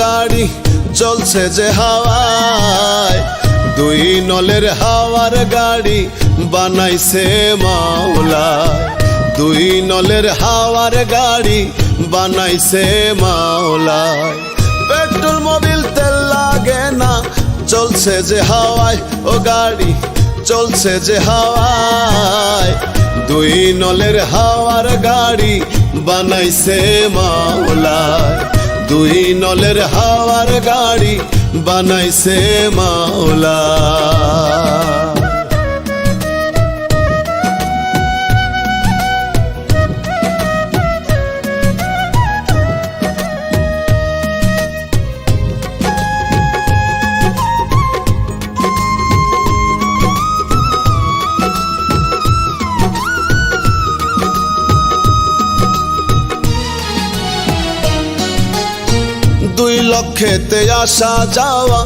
গাড়ি চলছে যে হাওয়ায়, দুই নলের হাওয়ার গাড়ি বানাইছে মাওলায়, দুই নলের হাওয়ার গাড়ি বানাইছে মাওলায়। পেট্রোল মোবিল তেল লাগে না, চলছে যে হাওয়ায়, ও গাড়ি চলছে যে হাওয়ায়, দুই নলের হাওয়ার গাড়ি বানাইছে মাওলায়, দুই নলের হাওয়ার গাড়ি বানাইছে মাওলায়। দুই লক্ষেতে আসা যাওয়া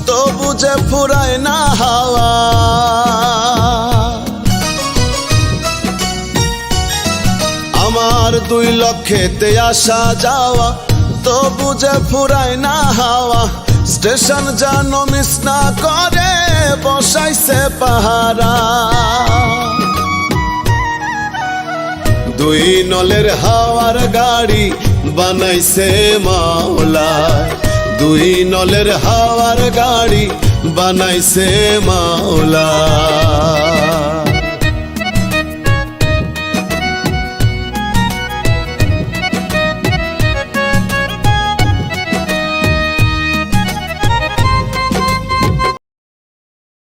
তবু যে ফুরায় না হাওয়া, আমার দুই লক্ষেতে আসা যাওয়া তবু যে ফুরায় না হাওয়া। স্টেশন যেন মিস না করে বসাইছে পাহারা, দুই নলের হাওয়ার গাড়ি বানাইছে মাওলায়, দুই নলের হাওয়ার গাড়ি বানাইছে মাওলায়।